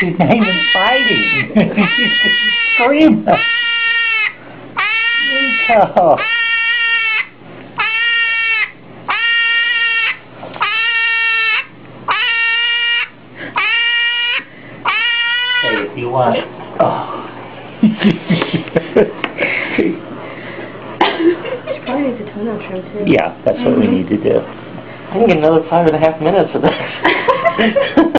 She's not even fighting. She's just screaming. Nico. Hey, if you want. Oh. She probably needs a toenail trim too. Yeah, that's what we need to do. I can get another 5.5 minutes of that.